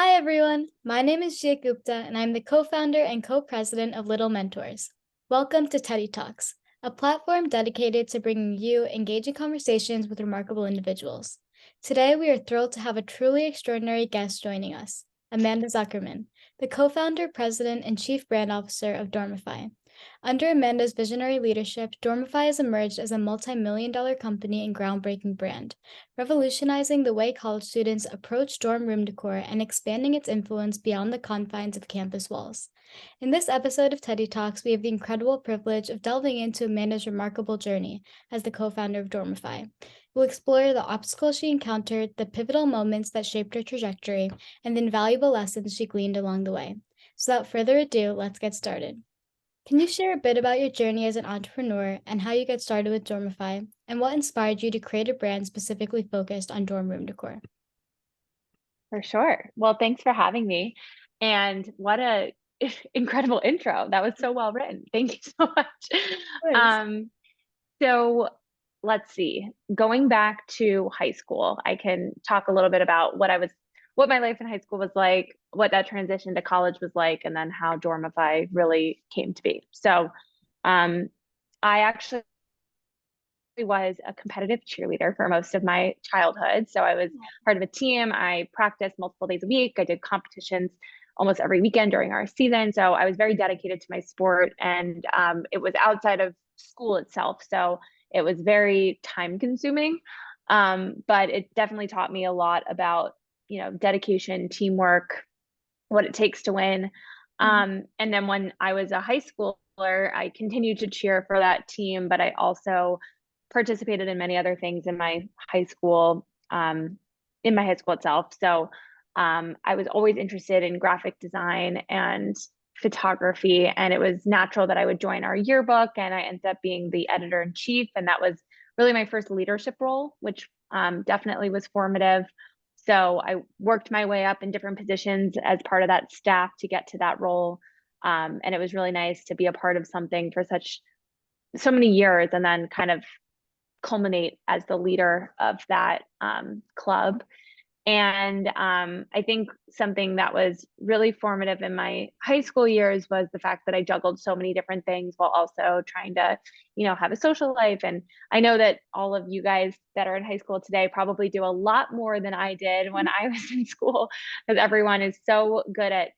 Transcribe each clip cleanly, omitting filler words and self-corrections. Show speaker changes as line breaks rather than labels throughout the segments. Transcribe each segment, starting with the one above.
Hi, everyone. My name is Gia Gupta, and I'm the co-founder and co-president of Little Mentors. Welcome to Teddy Talks, a platform dedicated to bringing you engaging conversations with remarkable individuals. Today, we are thrilled to have a truly extraordinary guest joining us, Amanda Zuckerman, the co-founder, president, and chief brand officer of Dormify. Under Amanda's visionary leadership, Dormify has emerged as a multi-million-dollar company and groundbreaking brand, revolutionizing the way college students approach dorm room decor and expanding its influence beyond the confines of campus walls. In this episode of Teddy Talks, we have the incredible privilege of delving into Amanda's remarkable journey as the co-founder of Dormify. We'll explore the obstacles she encountered, the pivotal moments that shaped her trajectory, and the invaluable lessons she gleaned along the way. So without further ado, let's get started. Can you share a bit about your journey as an entrepreneur and how you got started with Dormify, and what inspired you to create a brand specifically focused on dorm room decor?
For sure. Well, thanks for having me. And what a incredible intro. That was so well written. Thank you so much.
Course.
Um, so let's see. Going back to high school, I can talk a little bit about what my life in high school was like, what that transition to college was like, and then how Dormify really came to be. So, um, I actually was a competitive cheerleader for most of my childhood. So I was part of a team. I practiced multiple days a week. I did competitions almost every weekend during our season. So I was very dedicated to my sport, and it was outside of school itself. So it was very time consuming. But it definitely taught me a lot about, dedication, teamwork, what it takes to win.
Mhm.
And then when I was a high schooler, I continued to cheer for that team, but I also participated in many other things in my high school itself. So I was always interested in graphic design and photography, and it was natural that I would join our yearbook, and I ended up being the editor in chief, and that was really my first leadership role, which definitely was formative. So I worked my way up in different positions as part of that staff to get to that role. And it was really nice to be a part of something for so many years and then kind of culminate as the leader of that club. And I think something that was really formative in my high school years was the fact that I juggled so many different things while also trying to, have a social life. And I know that all of you guys that are in high school today probably do a lot more than I did when I was in school, because everyone is so good at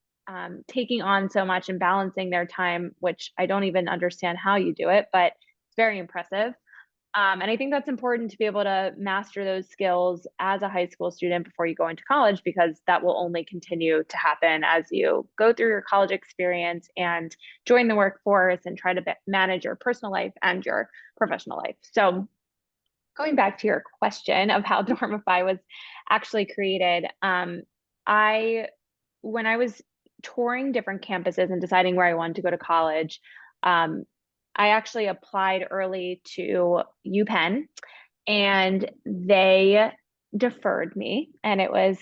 taking on so much and balancing their time, which I don't even understand how you do it, but it's very impressive. And I think that's important to be able to master those skills as a high school student before you go into college, because that will only continue to happen as you go through your college experience and join the workforce and try to manage your personal life and your professional life. So, going back to your question of how Dormify was actually created, I when I was touring different campuses and deciding where I wanted to go to college, um, I actually applied early to UPenn, and they deferred me, and it was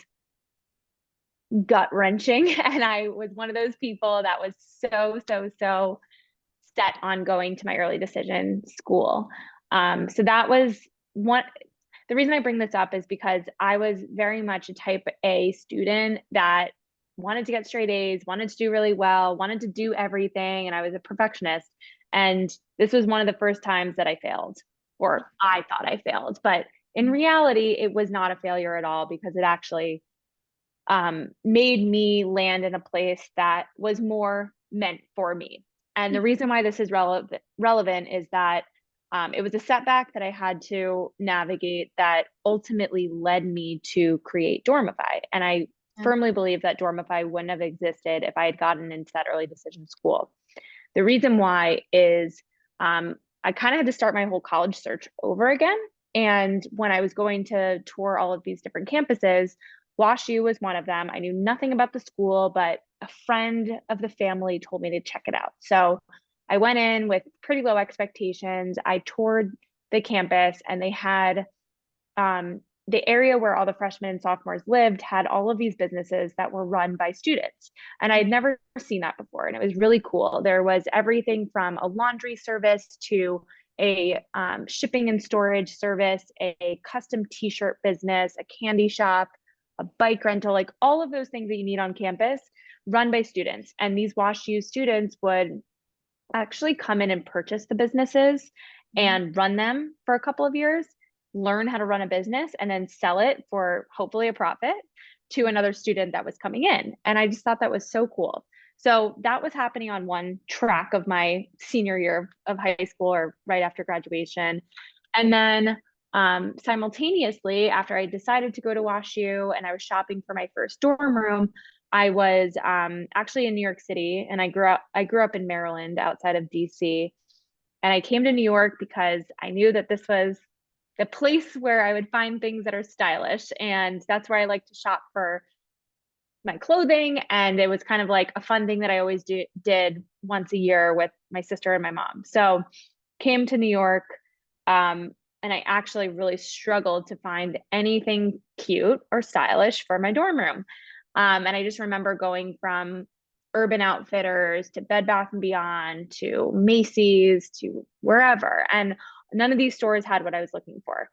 gut wrenching. And I was one of those people that was so set on going to my early decision school. So that was one. The reason I bring this up is because I was very much a type A student that wanted to get straight A's, wanted to do really well, wanted to do everything, and I was a perfectionist. And this was one of the first times that I failed, or I thought I failed. But in reality, it was not a failure at all, because it actually made me land in a place that was more meant for me. And the reason why this is relevant is that it was a setback that I had to navigate that ultimately led me to create Dormify. And I
Yeah.
firmly believe that Dormify wouldn't have existed if I had gotten into that early decision school. The reason why is I kind of had to start my whole college search over again. And when I was going to tour all of these different campuses, WashU was one of them. I knew nothing about the school, but a friend of the family told me to check it out. So I went in with pretty low expectations. I toured the campus, and they had the area where all the freshmen and sophomores lived had all of these businesses that were run by students. And I had never seen that before. And it was really cool. There was everything from a laundry service to a shipping and storage service, a custom t shirt business, a candy shop, a bike rental, like all of those things that you need on campus run by students. And these WashU students would actually come in and purchase the businesses and run them for a couple of years, learn how to run a business, and then sell it for hopefully a profit to another student that was coming in. And I just thought that was so cool. So that was happening on one track of my senior year of high school or right after graduation. And then simultaneously, after I decided to go to WashU and I was shopping for my first dorm room, I was actually in New York City, and I grew up in Maryland outside of DC. And I came to New York because I knew that this was the place where I would find things that are stylish, and that's where I like to shop for my clothing. And it was kind of like a fun thing that I always did once a year with my sister and my mom. So came to New York, and I actually really struggled to find anything cute or stylish for my dorm room. And I just remember going from Urban Outfitters to Bed Bath and Beyond to Macy's to wherever, and none of these stores had what I was looking for.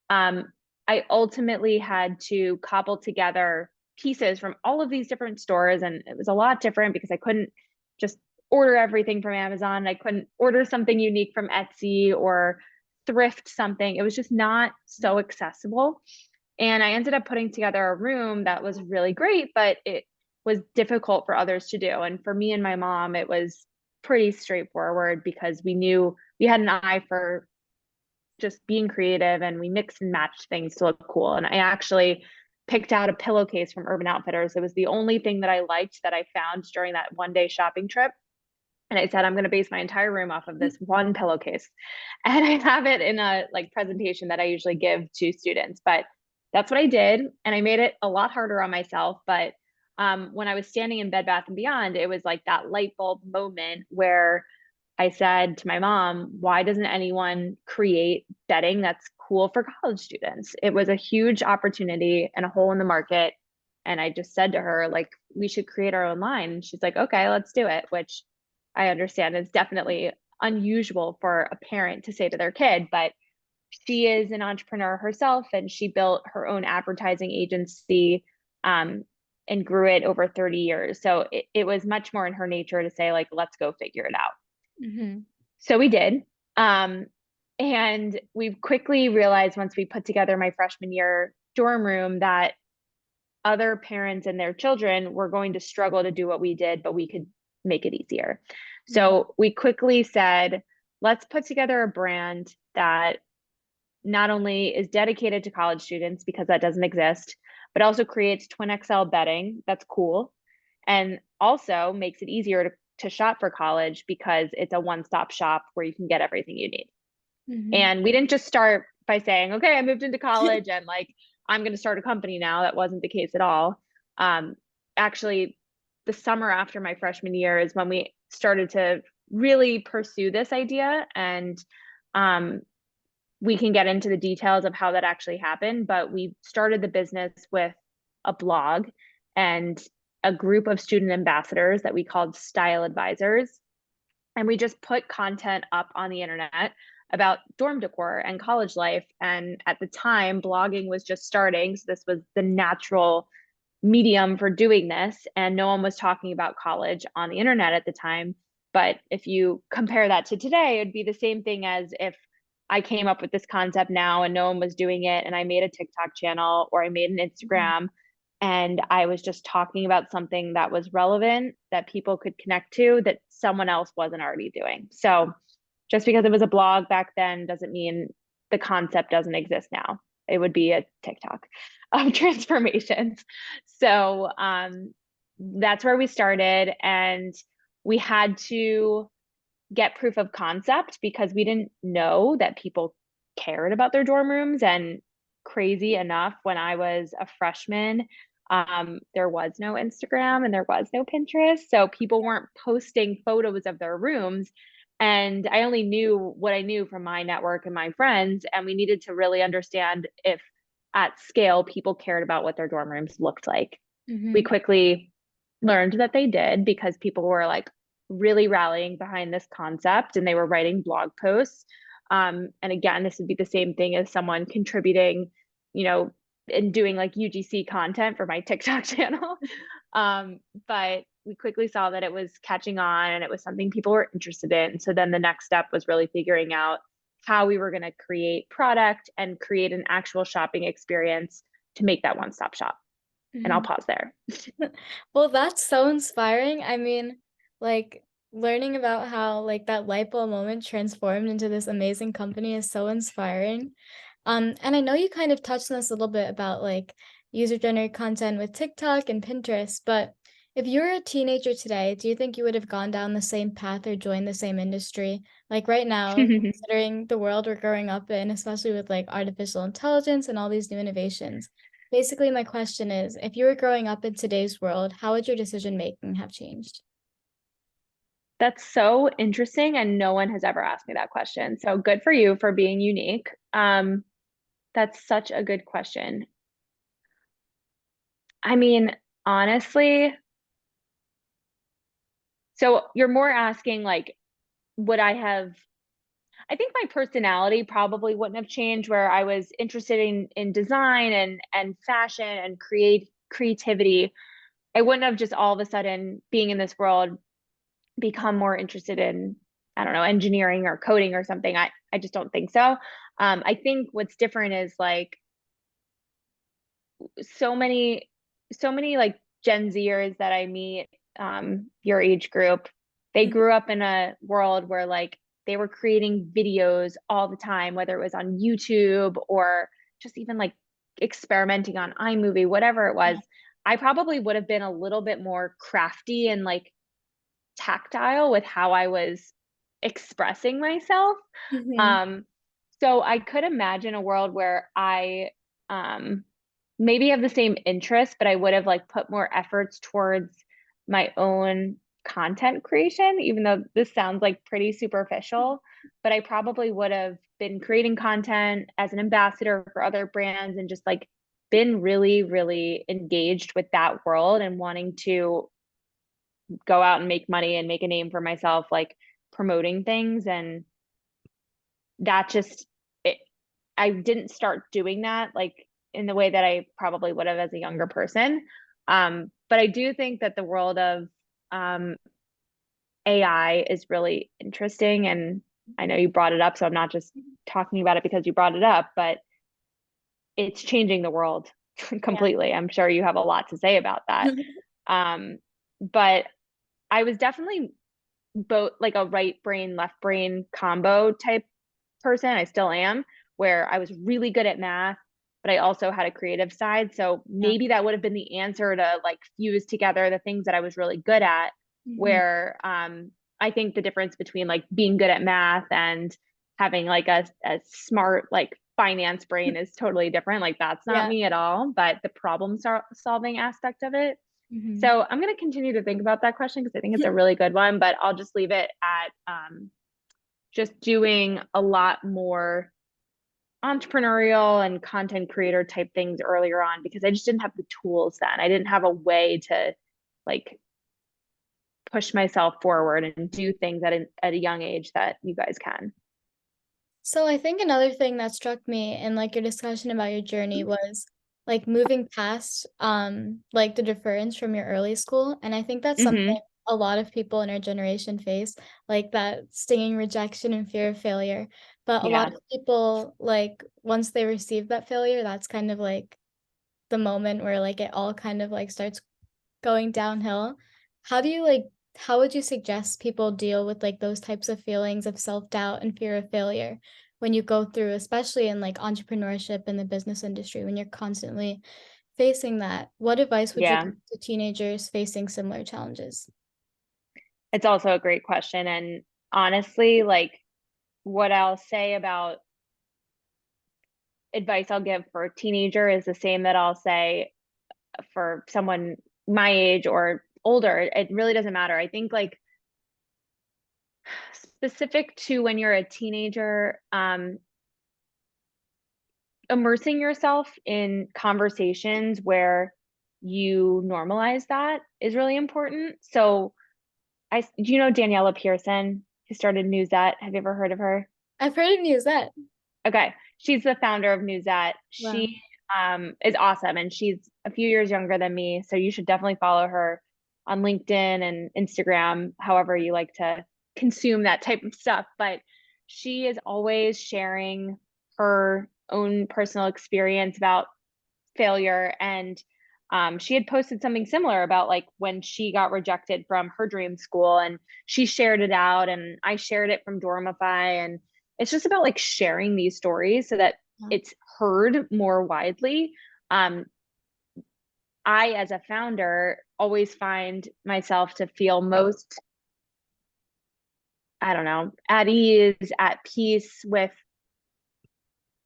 I ultimately had to cobble together pieces from all of these different stores, and it was a lot different because I couldn't just order everything from Amazon. I couldn't order something unique from Etsy or thrift something. It was just not so accessible. And I ended up putting together a room that was really great, but it was difficult for others to do. And for me and my mom, it was pretty straightforward because we knew we had an eye for just being creative, and we mixed and matched things to look cool. And I actually picked out a pillowcase from Urban Outfitters. It was the only thing that I liked that I found during that one day shopping trip. And I said, I'm going to base my entire room off of this one pillowcase. And I have it in a like presentation that I usually give to students. But that's what I did. And I made it a lot harder on myself. But when I was standing in Bed Bath and Beyond, it was like that light bulb moment where I said to my mom, why doesn't anyone create bedding that's cool for college students? It was a huge opportunity and a hole in the market. And I just said to her, like, we should create our own line. And she's like, okay, let's do it, which I understand is definitely unusual for a parent to say to their kid, but she is an entrepreneur herself, and she built her own advertising agency and grew it over 30 years. So it was much more in her nature to say, like, let's go figure it out. So we did. And we quickly realized once we put together my freshman year dorm room that other parents and their children were going to struggle to do what we did, but we could make it easier. So we quickly said, let's put together a brand that not only is dedicated to college students, because that doesn't exist, but also creates twin XL bedding that's cool, and also makes it easier to shop for college because it's a one-stop shop where you can get everything you need. And we didn't just start by saying, okay, I moved into college and like, I'm going to start a company now. That wasn't the case at all. Actually, the summer after my freshman year is when we started to really pursue this idea. And we can get into the details of how that actually happened. But we started the business with a blog and a group of student ambassadors that we called style advisors. And we just put content up on the internet about dorm decor and college life. And at the time, blogging was just starting. So this was the natural medium for doing this. And no one was talking about college on the internet at the time. But if you compare that to today, it'd be the same thing as if I came up with this concept now and no one was doing it, and I made a TikTok channel or I made an Instagram and I was just talking about something that was relevant that people could connect to that someone else wasn't already doing. So just because it was a blog back then doesn't mean the concept doesn't exist now. It would be a TikTok of transformations. So that's where we started, and we had to get proof of concept because we didn't know that people cared about their dorm rooms. And crazy enough, when I was a freshman, there was no Instagram and there was no Pinterest. So people weren't posting photos of their rooms. And I only knew what I knew from my network and my friends. And we needed to really understand if at scale people cared about what their dorm rooms looked like. We quickly learned that they did because people were like really rallying behind this concept and they were writing blog posts. And again, this would be the same thing as someone contributing, you know, and doing like UGC content for my TikTok channel. But we quickly saw that it was catching on and it was something people were interested in. So then the next step was really figuring out how we were going to create product and create an actual shopping experience to make that one-stop shop. And I'll pause there.
Well, that's so inspiring. I mean, like learning about how like that light bulb moment transformed into this amazing company is so inspiring. And I know you kind of touched on this a little bit about like user-generated content with TikTok and Pinterest, but if you were a teenager today, do you think you would have gone down the same path or joined the same industry? Like right now, considering the world we're growing up in, especially with like artificial intelligence and all these new innovations. Basically, my question is, if you were growing up in today's world, how would your decision making have changed?
That's so interesting, and no one has ever asked me that question. So good for you for being unique. That's such a good question. I mean, honestly, so you're more asking like, would I have, I think my personality probably wouldn't have changed where I was interested in design and fashion and creativity. I wouldn't have just all of a sudden being in this world become more interested in, I don't know, engineering or coding or something. I just don't think so. I think what's different is like so many so many like Gen Zers that I meet, your age group, they
Mhm.
grew up in a world where like they were creating videos all the time, whether it was on YouTube or just even like experimenting on iMovie, whatever it was. I probably would have been a little bit more crafty and like tactile with how I was expressing myself.
Mhm.
Um, so I could imagine a world where I um, maybe have the same interests, but I would have like put more efforts towards my own content creation, even though this sounds like pretty superficial. But I probably would have been creating content as an ambassador for other brands and just like been really, really engaged with that world and wanting to go out and make money and make a name for myself, like promoting things. And that just, it, I didn't start doing that like in the way that I probably would have as a younger person. But I do think that the world of um, AI is really interesting. And I know you brought it up, so I'm not just talking about it because you brought it up, but it's changing the world completely. I'm sure you have a lot to say about that.
Yeah.
But I was definitely both like a right brain, left brain combo type person. I still am, where I was really good at math, but I also had a creative side. So
Yeah.
maybe that would have been the answer to like fuse together the things that I was really good at,
Mhm.
where I think the difference between like being good at math and having like a smart like finance brain is totally different. Like that's not
Yeah.
me at all, but the problem solving aspect of it.
Mhm.
So I'm going to continue to think about that question because I think it's a really good one, but I'll just leave it at just doing a lot more entrepreneurial and content creator type things earlier on because I just didn't have the tools then. I didn't have a way to like push myself forward and do things at a young age that you guys can.
So I think another thing that struck me in like your discussion about your journey was like moving past like the deference from your early school. And I think that's something
Mm-hmm.
a lot of people in our generation face, like that stinging rejection and fear of failure. But a lot
Yeah.
of people like once they receive that failure, that's kind of like the moment where like it all kind of like starts going downhill. How do you like how would you suggest people deal with like those types of feelings of self-doubt and fear of failure when you go through, especially in like entrepreneurship in the business industry, when you're constantly facing that? What advice would you
Yeah.
give to teenagers facing similar challenges?
It's also a great question. And honestly, like what I'll say about advice I'll give for a teenager is the same that I'll say for someone my age or older. It really doesn't matter. I think like specific to when you're a teenager, immersing yourself in conversations where you normalize that is really important. So do you know Daniela Pearson, who started Newsette? Have you ever heard of her?
I've heard of news that.
Okay. She's the founder of Newsette.
Wow.
is awesome. And she's a few years younger than me. So you should definitely follow her on LinkedIn and Instagram, however you like to consume that type of stuff. But she is always sharing her own personal experience about failure. And she had posted something similar about like when she got rejected from her dream school, and she shared it out, and I shared it from Dormify. And it's just about like sharing these stories so that
Yeah.
it's heard more widely. Um, I, as a founder, always find myself to feel most, I don't know, at ease, at peace with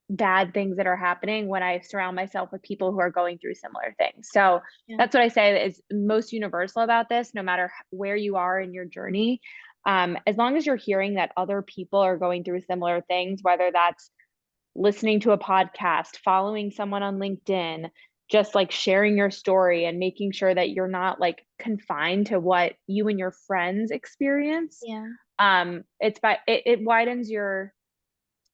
bad things that are happening when I surround myself with people who are going through similar things. So
Yeah.
that's what I say is most universal about this, no matter where you are in your journey. As long as you're hearing that other people are going through similar things, whether that's listening to a podcast, following someone on LinkedIn, just like sharing your story and making sure that you're not like confined to what you and your friends experience.
Yeah.
It widens your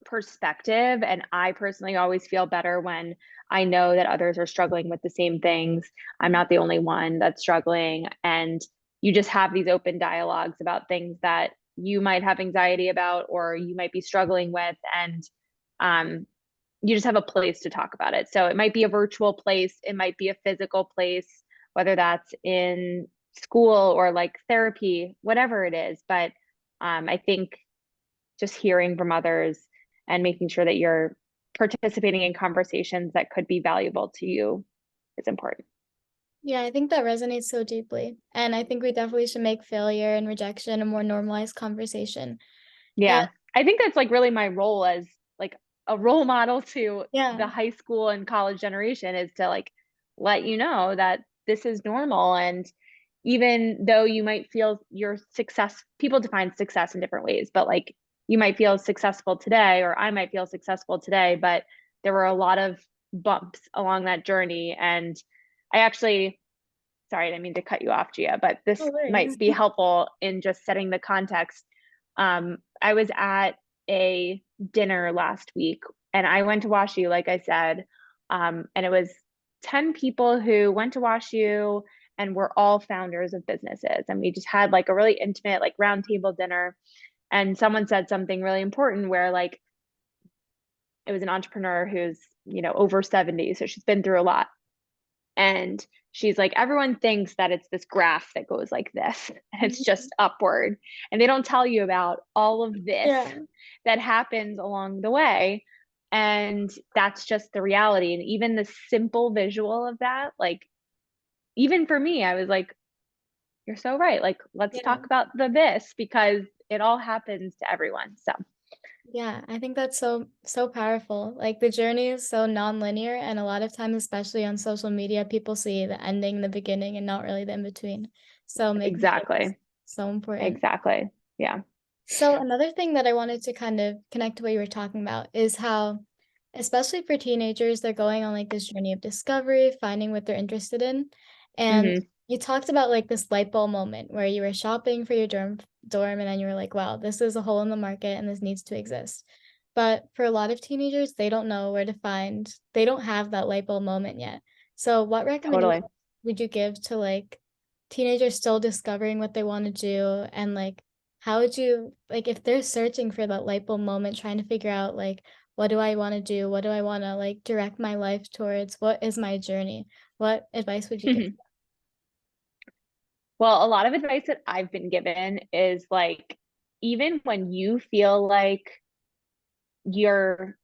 perspective. And I personally always feel better when I know that others are struggling with the same things. I'm not the only one that's struggling. And you just have these open dialogues about things that you might have anxiety about or you might be struggling with. And um, you just have a place to talk about it. So it might be a virtual place, it might be a physical place, whether that's in school or like therapy, whatever it is. But I think just hearing from others and making sure that you're participating in conversations that could be valuable to you is important.
Yeah, I think that resonates so deeply. And I think we definitely should make failure and rejection a more normalized conversation. And
Yeah. I think that's like really my role as like a role model to
yeah,
the high school and college generation is to like let you know that this is normal. And even though you might feel your success, people define success in different ways, but like you might feel successful today, or I might feel successful today, but there were a lot of bumps along that journey. And I actually, sorry, I didn't mean to cut you off, Gia, but
no
this
worries.
might be helpful in just setting the context. I was at a dinner last week and I went to WashU, like I said, and it was 10 people who went to WashU and were all founders of businesses. And we just had like a really intimate, like roundtable dinner. And someone said something really important where like it was an entrepreneur who's, over 70. So she's been through a lot. And she's like, everyone thinks that it's this graph that goes like this, and it's
Mhm.
just upward. And they don't tell you about all of this
Yeah.
that happens along the way. And that's just the reality. And even the simple visual of that, like, even for me, I was like, you're so right. Like, let's
Yeah.
talk about the this because it all happens to everyone. So,
Yeah, I think that's so powerful. Like the journey is so non-linear, and a lot of times, especially on social media, people see the ending, the beginning, and not really the in-between. So making sure that's
exactly.
so important.
Exactly. Yeah.
So another thing that I wanted to kind of connect to what you were talking about is how, especially for teenagers, they're going on like this journey of discovery, finding what they're interested in. And
Hmm.
you talked about like this light bulb moment where you were shopping for your dorm and then you were like, wow, this is a hole in the market and this needs to exist. But for a lot of teenagers, they don't know where to find, they don't have that light bulb moment yet. So what recommendations
Totally.
would you give to like teenagers still discovering what they want to do, and like how would you like if they're searching for that light bulb moment, trying to figure out like what do I want to do? What do I want to like direct my life towards? What is my journey? What advice would you give?
Well, a lot of advice that I've been given is like, even when you feel like you're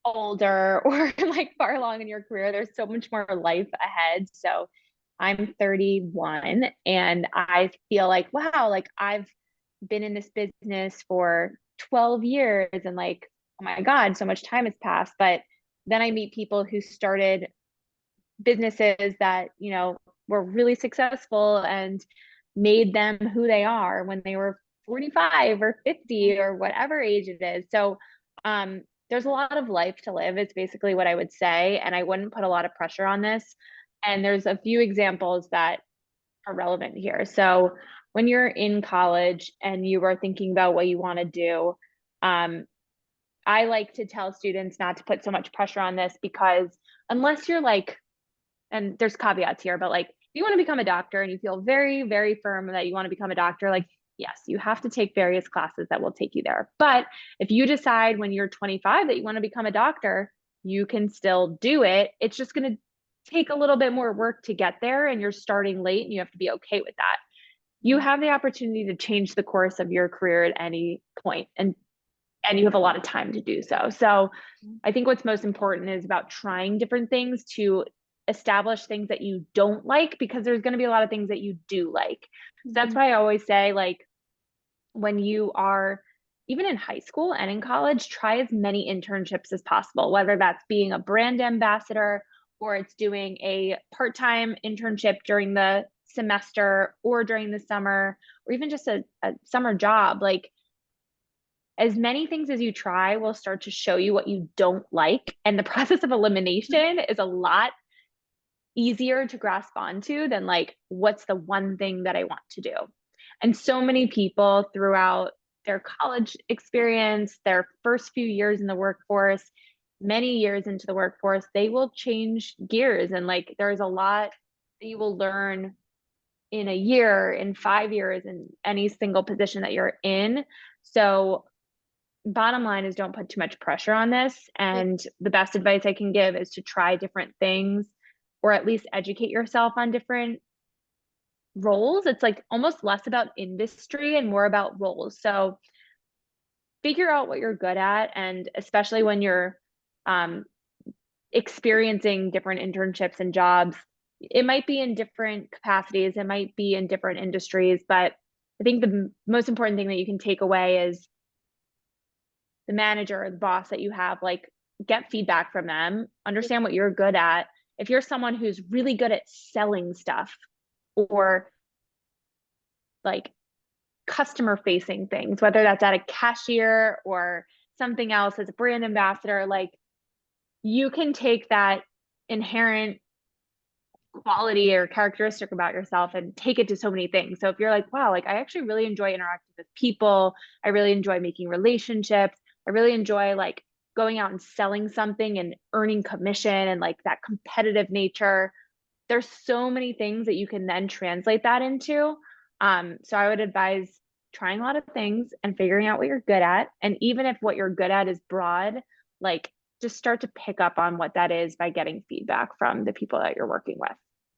older or like far along in your career, there's so much more life ahead. So I'm 31 and I feel like, wow, like I've been in this business for 12 years and like, oh my God, so much time has passed. But then I meet people who started businesses that, were really successful and made them who they are when they were 45 or 50 or whatever age it is. So there's a lot of life to live, is basically what I would say. And I wouldn't put a lot of pressure on this. And there's a few examples that are relevant here. So when you're in college and you are thinking about what you want to do, um, I like to tell students not to put so much pressure on this because unless you're like, and there's caveats here, but like if you want to become a doctor and you feel very, very firm that you want to become a doctor, like, yes, you have to take various classes that will take you there. But if you decide when you're 25 that you want to become a doctor, you can still do it. It's just going to take a little bit more work to get there, and you're starting late and you have to be okay with that. You have the opportunity to change the course of your career at any point, and you have a lot of time to do so. So I think what's most important is about trying different things to establish things that you don't like, because there's going to be a lot of things that you do like. So that's why I always say, like, when you are even in high school and in college, try as many internships as possible, whether that's being a brand ambassador or it's doing a part-time internship during the semester or during the summer, or even just a summer job. Like, as many things as you try will start to show you what you don't like. And the process of elimination is a lot easier to grasp onto than like, what's the one thing that I want to do? And so many people throughout their college experience, their first few years in the workforce, many years into the workforce, they will change gears. And like, there's a lot that you will learn in a year, in 5 years, in any single position that you're in. So bottom line is, don't put too much pressure on this. And the best advice I can give is to try different things, or at least educate yourself on different roles. It's like almost less about industry and more about roles. So figure out what you're good at. And especially when you're um, experiencing different internships and jobs, it might be in different capacities, it might be in different industries. But I think the most important thing that you can take away is the manager or the boss that you have, like, get feedback from them, understand what you're good at. If you're someone who's really good at selling stuff or like customer facing things, whether that's at a cashier or something else as a brand ambassador, like, you can take that inherent quality or characteristic about yourself and take it to so many things. So if you're like, wow, like, I actually really enjoy interacting with people, I really enjoy making relationships, I really enjoy like going out and selling something and earning commission and like that competitive nature, there's so many things that you can then translate that into. So I would advise trying a lot of things and figuring out what you're good at. And even if what you're good at is broad, like, just start to pick up on what that is by getting feedback from the people that you're working with.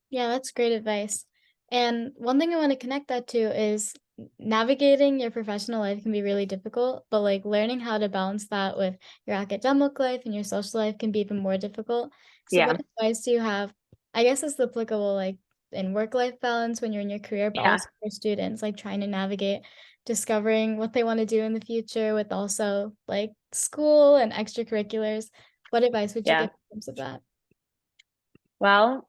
Yeah, that's great advice. And one thing I want to connect that to is navigating your professional life can be really difficult, but like learning how to balance that with your academic life and your social life can be even more difficult. So
Yeah.
what advice do you have? I guess it's applicable like in work-life balance when you're in your career, but
Yeah.
also for students, like trying to navigate discovering what they want to do in the future with also like school and extracurriculars. What advice would you
Yeah.
give in terms of that?
Well,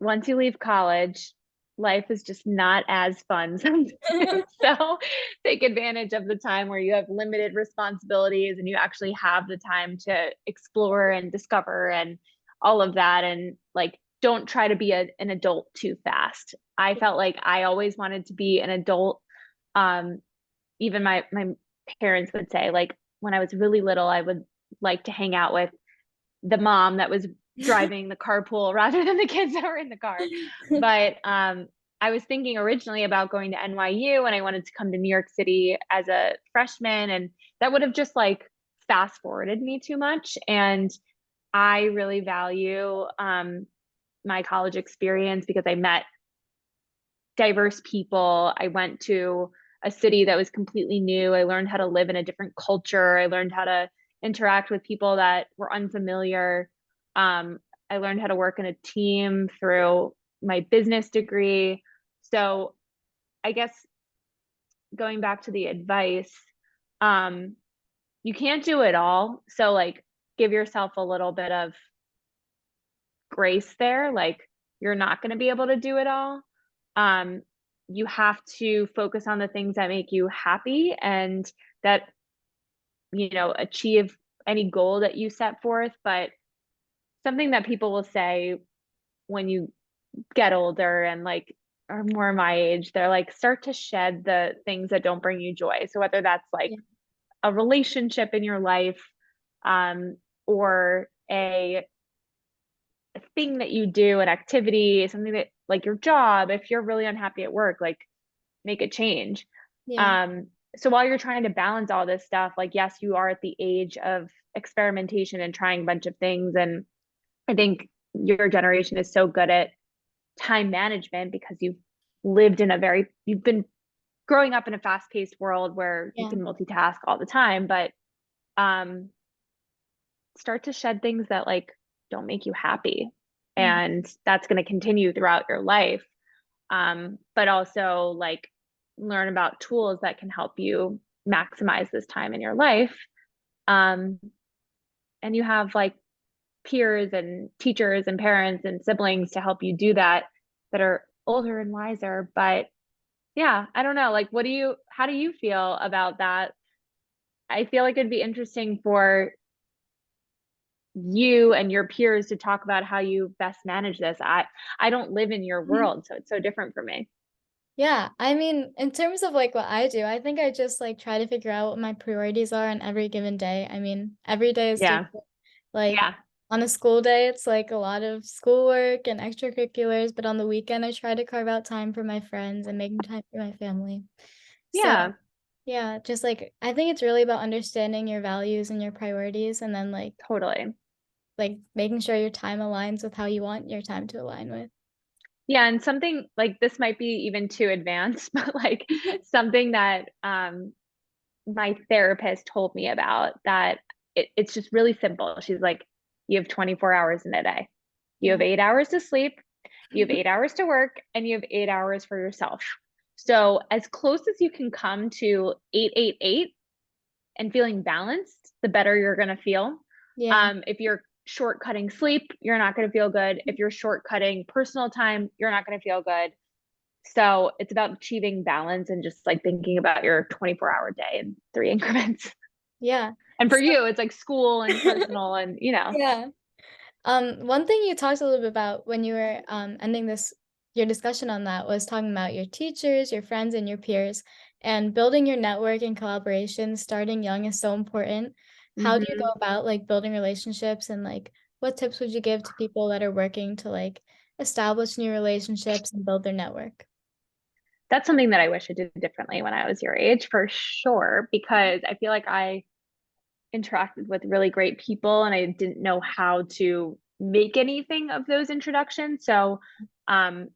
once you leave college, life is just not as fun sometimes. So take advantage of the time where you have limited responsibilities and you actually have the time to explore and discover and all of that. And like, don't try to be an adult too fast. I felt like I always wanted to be an adult. Um, Even my parents would say, like, when I was really little, I would like to hang out with the mom that was driving the carpool rather than the kids that were in the car. But I was thinking originally about going to NYU, and I wanted to come to New York City as a freshman, and that would have just like fast forwarded me too much. And I really value my college experience because I met diverse people. I went to a city that was completely new. I learned how to live in a different culture. I learned how to interact with people that were unfamiliar. Um, I learned how to work in a team through my business degree. So I guess going back to the advice, um, you can't do it all. So like, give yourself a little bit of grace there. Like, you're not going to be able to do it all. Um, you have to focus on the things that make you happy and that, achieve any goal that you set forth. But something that people will say when you get older and like are more my age, they're like, start to shed the things that don't bring you joy. So whether that's like
Yeah.
a relationship in your life, or a thing that you do, an activity, something that like your job, if you're really unhappy at work, like make a change.
Yeah.
Um, so while you're trying to balance all this stuff, like, yes, you are at the age of experimentation and trying a bunch of things. And I think your generation is so good at time management because you've been growing up in a fast paced world where you
Yeah.
can multitask all the time, but um, start to shed things that like don't make you happy.
Mhm.
And that's going to continue throughout your life. But also like learn about tools that can help you maximize this time in your life. Um, and you have like peers and teachers and parents and siblings to help you do that that are older and wiser. But yeah, I don't know. Like, how do you feel about that? I feel like it'd be interesting for you and your peers to talk about how you best manage this. I don't live in your world, so it's so different for me.
Yeah, I mean, in terms of like what I do, I think I just like try to figure out what my priorities are on every given day. I mean, every day is
Yeah.
different. Like
Yeah.
on a school day, it's like a lot of schoolwork and extracurriculars, but on the weekend, I try to carve out time for my friends and making time for my family. So,
Yeah,
yeah, just like I think it's really about understanding your values and your priorities and then
totally.
like making sure your time aligns with how you want your time to align with.
Yeah, and something like this might be even too advanced, but like something that my therapist told me about that it's just really simple. She's like, you have 24 hours in a day. You have
Yeah.
8 hours to sleep, you have 8 hours to work, and you have 8 hours for yourself. So as close as you can come to 888 and feeling balanced, the better you're going to feel.
Yeah.
If you're shortcutting sleep, you're not going to feel good. If you're shortcutting personal time, you're not going to feel good. So it's about achieving balance and just like thinking about your 24-hour day in three increments.
Yeah.
And for
So
you, it's like school and personal and,
yeah. One thing you talked a little bit about when you were ending this your discussion on that was talking about your teachers, your friends, and your peers, and building your network and collaboration starting young is so important. How do you go
mhm.
about like building relationships and like what tips would you give to people that are working to like establish new relationships and build their network?
That's something that I wish I did differently when I was your age, for sure, because I feel like I interacted with really great people and I didn't know how to make anything of those introductions. So um,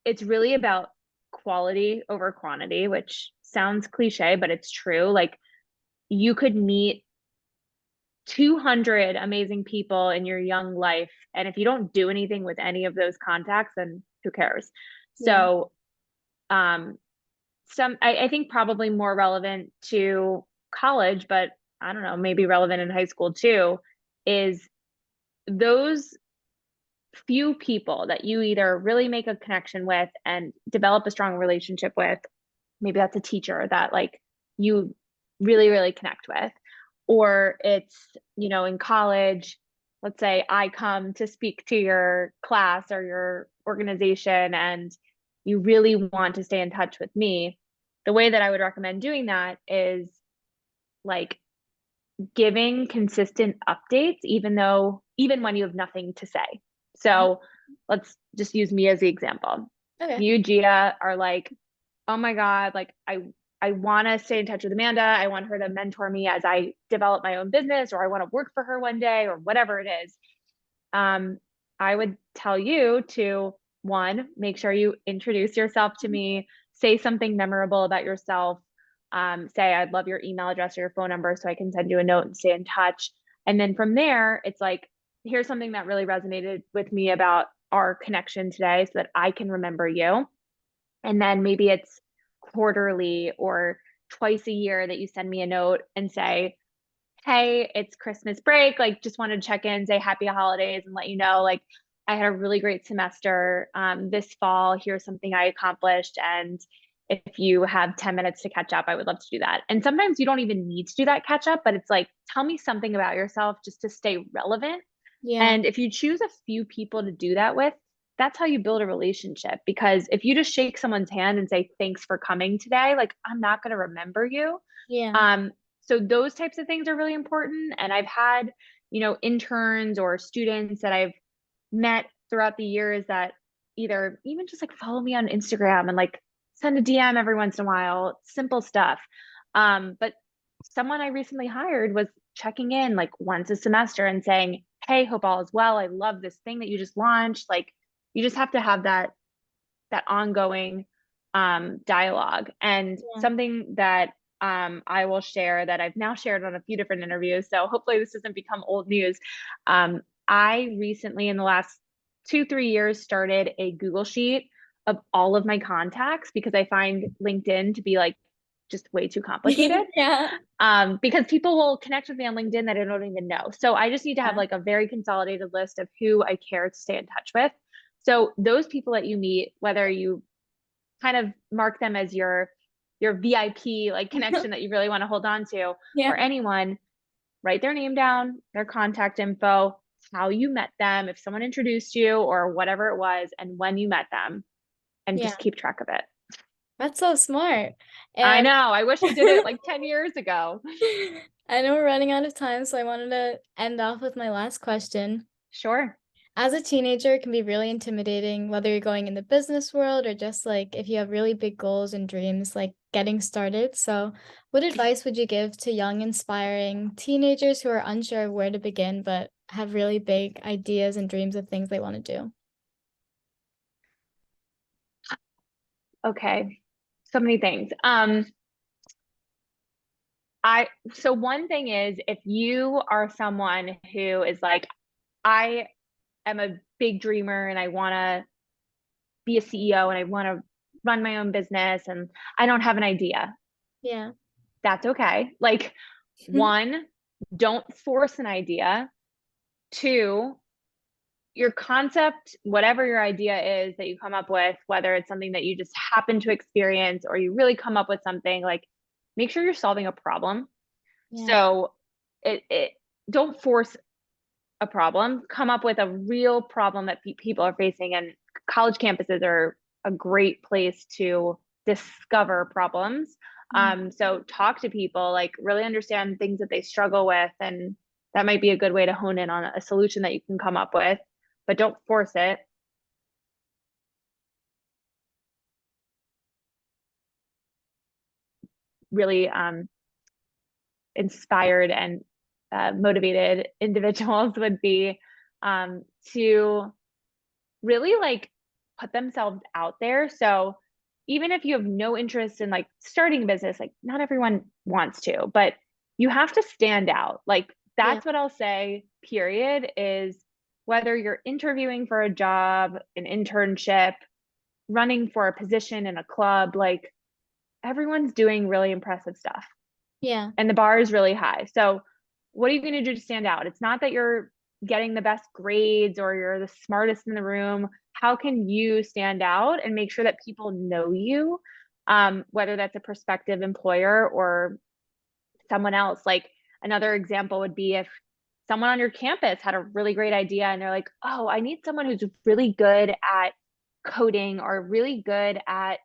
it's really about quality over quantity, which sounds cliche, but it's true. Like you could meet 200 amazing people in your young life. And if you don't do anything with any of those contacts, then who cares?
Yeah.
So, um, I think probably more relevant to college, but I don't know, maybe relevant in high school too, is those few people that you either really make a connection with and develop a strong relationship with. Maybe that's a teacher that like you really, really connect with. Or it's, in college, let's say I come to speak to your class or your organization and you really want to stay in touch with me. The way that I would recommend doing that is like giving consistent updates, even when you have nothing to say. So let's just use me as the example.
Okay.
You, Gia, are like, oh my God, like I want to stay in touch with Amanda. I want her to mentor me as I develop my own business, or I want to work for her one day, or whatever it is. Um, I would tell you to one, make sure you introduce yourself to me, say something memorable about yourself. Say, I'd love your email address or your phone number so I can send you a note and stay in touch. And then from there, it's like, here's something that really resonated with me about our connection today so that I can remember you. And then maybe it's quarterly or twice a year that you send me a note and say, hey, it's Christmas break. Like, just wanted to check in, say happy holidays, and let you know, like, I had a really great semester this fall. Here's something I accomplished. And if you have 10 minutes to catch up, I would love to do that. And sometimes you don't even need to do that catch up, but it's like, tell me something about yourself just to stay relevant.
Yeah.
And if you choose a few people to do that with, that's how you build a relationship. Because if you just shake someone's hand and say, thanks for coming today, like, I'm not going to remember you.
Yeah.
Um, so those types of things are really important. And I've had, interns or students that I've met throughout the years that either even just like follow me on Instagram and like send a DM every once in a while, simple stuff. But someone I recently hired was checking in like once a semester and saying, "Hey, hope all is well. I love this thing that you just launched." Like you just have to have that ongoing dialogue. And
Yeah.
something that I will share that I've now shared on a few different interviews. So hopefully this doesn't become old news. I recently, in the last 2, 3 years, started a Google Sheet of all of my contacts because I find LinkedIn to be like just way too complicated.
Yeah.
Because people will connect with me on LinkedIn that I don't even know. So I just need to have
Yeah.
like a very consolidated list of who I care to stay in touch with. So those people that you meet, whether you kind of mark them as your VIP like connection that you really want to hold on to,
Yeah.
or anyone, write their name down, their contact info, how you met them, if someone introduced you or whatever it was, and when you met them, and
Yeah.
just keep track of it.
That's so smart.
I
And
know. I wish I did it like 10 years ago.
I know we're running out of time, so I wanted to end off with my last question.
Sure.
As a teenager, it can be really intimidating, whether you're going in the business world or just like if you have really big goals and dreams, like getting started. So, what advice would you give to young, inspiring teenagers who are unsure of where to begin, but have really big ideas and dreams of things they want to do?
Okay. So many things. So one thing is if you are someone who is like, I am a big dreamer and I want to be a CEO and I want to run my own business and I don't have an idea,
Yeah.
that's okay. Like, one, don't force an idea. Two, your concept, whatever your idea is that you come up with, whether it's something that you just happen to experience or you really come up with something, like make sure you're solving a problem.
Yeah.
So it don't force a problem, come up with a real problem that people are facing. And college campuses are a great place to discover problems.
Mm.
So talk to people, like really understand things that they struggle with. And that might be a good way to hone in on a solution that you can come up with, but don't force it. Really inspired and motivated individuals would be to really like put themselves out there. So even if you have no interest in like starting a business, like not everyone wants to, but you have to stand out. Like
Yeah.
that's what I'll say, period, is whether you're interviewing for a job, an internship, running for a position in a club, like everyone's doing really impressive stuff
Yeah.
and the bar is really high. So what are you going to do to stand out? It's not that you're getting the best grades or you're the smartest in the room. How can you stand out and make sure that people know you? Whether that's a prospective employer or someone else. Like another example would be if someone on your campus had a really great idea and they're like, oh, I need someone who's really good at coding or really good at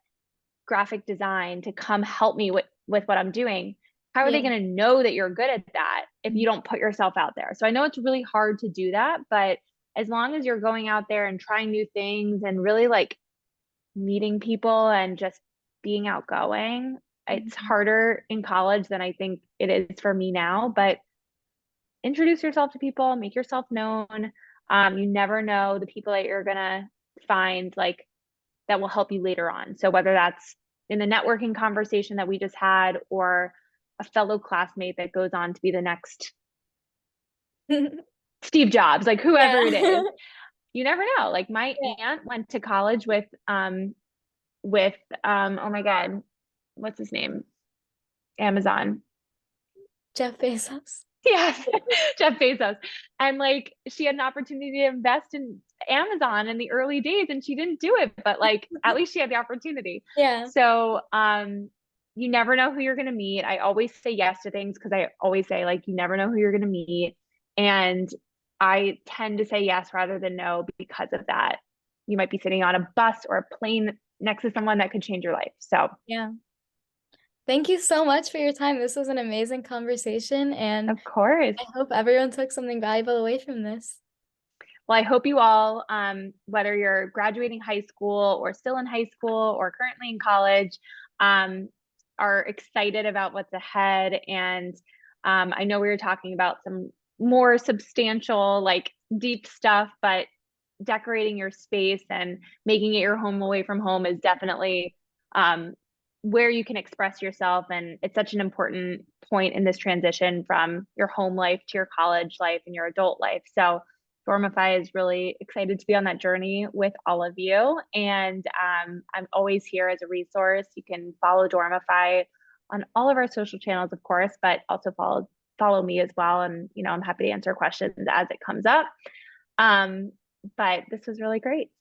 graphic design to come help me with what I'm doing. How are they
Yeah.
going to know that you're good at that if you don't put yourself out there? So I know it's really hard to do that, but as long as you're going out there and trying new things and really like meeting people and just being outgoing, it's
Mhm.
harder in college than I think it is for me now, but introduce yourself to people, make yourself known. You never know the people that you're going to find like that will help you later on. So whether that's in the networking conversation that we just had or a fellow classmate that goes on to be the next Steve Jobs, like whoever it
Yeah.
is, you never know. Like my
Yeah.
aunt went to college with oh my God, what's his name? Amazon.
Jeff Bezos.
Yes, Jeff Bezos. And like she had an opportunity to invest in Amazon in the early days and she didn't do it, but like at least she had the opportunity.
Yeah.
So you never know who you're gonna meet. I always say yes to things because I always say like you never know who you're gonna meet. And I tend to say yes rather than no because of that. You might be sitting on a bus or a plane next to someone that could change your life. So
Yeah. Thank you so much for your time. This was an amazing conversation, and
of course.
I hope everyone took something valuable away from this.
Well, I hope you all, whether you're graduating high school or still in high school or currently in college, um, are excited about what's ahead. And I know we were talking about some more substantial, like deep stuff, but decorating your space and making it your home away from home is definitely um, where you can express yourself. And it's such an important point in this transition from your home life to your college life and your adult life. So Dormify is really excited to be on that journey with all of you. And I'm always here as a resource. You can follow Dormify on all of our social channels, of course, but also follow me as well. And I'm happy to answer questions as it comes up. But this was really great.